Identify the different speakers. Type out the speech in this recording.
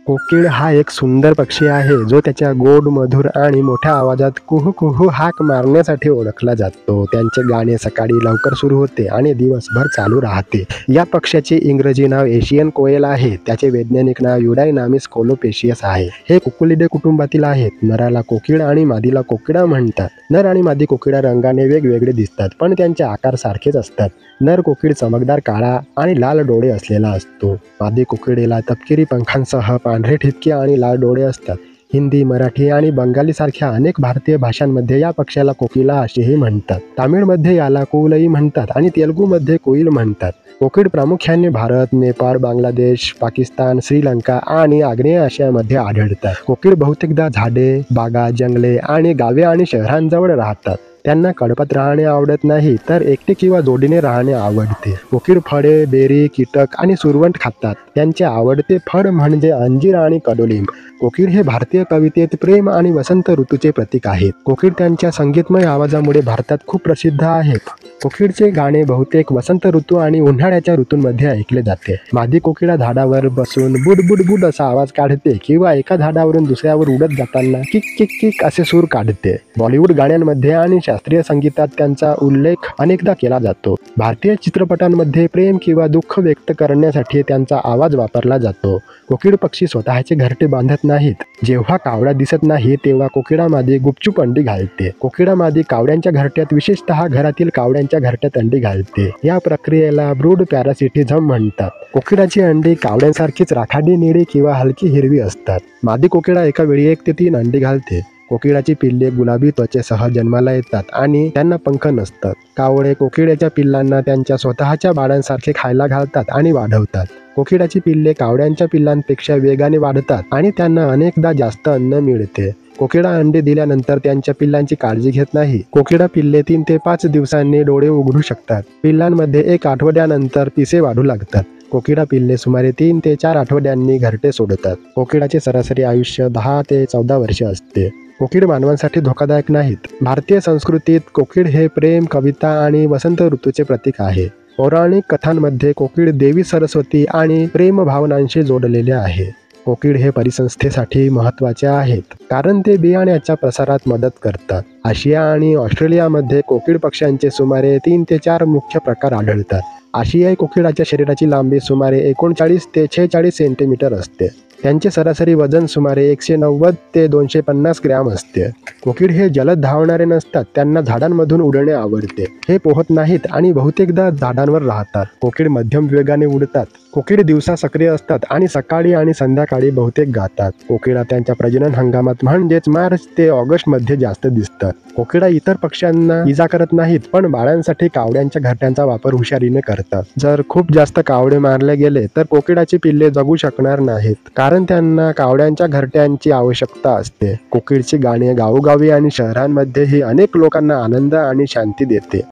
Speaker 1: कोकिळ हा एक सुंदर पक्षी आहे जो त्याच्या गोड मधुर आणि मोठ्या आवाजात कुहू कुहू हाक मारण्यासाठी ओळखला जातो। त्यांचे गाणे सकाळी लवकर सुरू होते आणि दिवसभर चालू राहते। या पक्ष्याचे इंग्रजी नाव एशियन कोयल आहे। त्याचे वैज्ञानिक नाव युडायनामिस कोलोपेशियस आहे। हे कुकुलिडे कुटुंबातील आहेत। नराला कोकिळ आणि मादीला कोकिळा म्हणतात। नर आणि मादी कोकिळा रंगाने वेगवेगळे दिसतात पण त्यांचे आकार सारखेच असतात। नर कोकिळ चमकदार काळा आणि लाल डोळे असलेला असतो। मादी कोकिळेला तपकिरी पंखांसह पांढरे ठिपके आणि लाल डोळे असतात। हिंदी, मराठी आणि बंगाली सारख्या अनेक भारतीय भाषांमध्ये या पक्ष्याला कोकिला असेही म्हणतात। तामिळमध्ये याला कुवलई म्हणतात आणि तेलुगूमध्ये कोईल म्हणतात। कोकिळ प्रामुख्याने भारत, नेपाळ, बांगलादेश, पाकिस्तान, श्रीलंका आणि आग्नेय आशियामध्ये आढळतात। कोकिळ बहुतेकदा झाडे, बागा, जंगले आणि गावे आणि शहरांजवळ राहतात। त्यांना कळपात राहणे आवडत नाही तर एकटे किंवा जोडीने राहणे आवडते। कोकिळ फळे, बेरी, कीटक आणि सुरवंट खातात। त्यांचे आवडते फळ म्हणजे अंजीर आणि कडुलिंब। कोकिळ हे भारतीय कवितेत प्रेम आणि वसंत ऋतूचे प्रतीक आहेत। कोकिळ त्यांच्या संगीतमय आवाजामुळे भारतात खूप प्रसिद्ध आहेत। कोकिळचे गाणे बहुतेक वसंत ऋतू आणि उन्हाळ्याच्या ऋतूंमध्ये ऐकले जाते। मादी कोकिळा झाडावर बसून बुड बुड बुड असा आवाज काढते किंवा एका झाडावरून दुसऱ्यावर उडत जाताना किक किक किक असे सूर काढते। बॉलिवूड गाण्यांमध्ये आणि शास्त्रीय संगीतात त्यांचा उल्लेख अनेकदा केला जातो। भारतीय चित्रपटांमध्ये प्रेम किंवा दुःख व्यक्त करण्यासाठी त्यांचा आवाज वापरला जातो। कोकिळ पक्षी स्वतःचे घरटे बांधत नाहीत। जेव्हा कावळा दिसत नाही तेव्हा कोकिळा मादी गुपचूप अंडी घालते। कोकिळा मादी कावड्यांच्या घरट्यात, विशेषतः घरातील कावड्यांच्या घरट्यात अंडी घालते। या प्रक्रियेला ब्रूड पॅरासिटिझम म्हणतात। कोकिळाची अंडी कावड्यांसारखीच राखाडी निळी किंवा हलकी हिरवी असतात। मादी कोकिळा एका वेळी 1 ते 3 अंडी घालते। कोकिळाची पिल्ले गुलाबी त्वचेसह जन्माला येतात आणि त्यांना पंख नसतात। कावळे कोकिळाच्या पिल्लांना त्यांच्या स्वतःच्या बाळांसारखे खायला घालतात आणि वाढवतात। कोकिळाची पिल्ले कावड्यांच्या पिल्लांपेक्षा वेगाने वाढतात आणि त्यांना अनेकदा जास्त अन्न मिळते। कोकिळा अंडे दिल्यानंतर त्यांच्या पिल्लांची काळजी घेत नाही। कोकिळा पिल्ले 3 ते 5 दिवसांनी डोळे उघडू शकतात। पिल्लांमध्ये 1 आठवड्यानंतर पिसे वाढू लागतात। कोकिळा पिल्ले सुमारे 3 ते 4 आठवड्यांनी घरटे सोडतात। कोकिळाचे सरासरी आयुष्य 10 ते 14 वर्षे असते। कोकिळ मानवांसाठी धोकादायक नाहीत। भारतीय संस्कृतीत कोकिळ हे प्रेम, कविता आणि वसंत ऋतूचे प्रतीक आहे। पौराणिक कथांमध्ये कोकिळ देवी सरस्वती आणि प्रेम भावनांशी जोडलेले आहे। कोकिळ हे परिसंस्थेसाठी महत्त्वाचे आहेत कारण ते बियाण्याच्या प्रसारात मदत करतात। आशिया आणि ऑस्ट्रेलियामध्ये कोकिळ पक्ष्यांचे सुमारे 3 ते 4 मुख्य प्रकार आढळतात। आशियाई कोकिळाच्या शरीराची लांबी सुमारे 39 ते 46 सेंटीमीटर असते। त्यांचे सरासरी वजन सुमारे 190 ते 250 ग्रॅम असते। कोकिळ हे जलद धावणारे नसतात। त्यांना झाडांमधून उडणे आवडते। हे पोहत नाहीत आणि बहुतेकदा झाडांवर राहतात। कोकिळ मध्यम वेगाने उडतात। कोकिळ दिवसा सक्रिय असतात आणि सकाळी आणि संध्याकाळी बहुतेक गातात। कोकिळा त्यांच्या प्रजनन हंगामात म्हणजेच मार्च ते ऑगस्ट मध्ये जास्त दिसतात। कोकिळा इतर पक्ष्यांना इजा करत नाहीत पण बाळांसाठी कावड्यांच्या घरट्यांचा वापर हुशारीने करतात। जर खूप जास्त कावडे मारले गेले तर कोकिळाची पिल्ले जगू शकणार नाहीत कारण त्यांना कावड्यांच्या घरट्यांची आवश्यकता असते। कोकिळची गाणे गावोगावी आणि शहरांमध्येही अनेक लोकांना आनंद आणि शांती देते।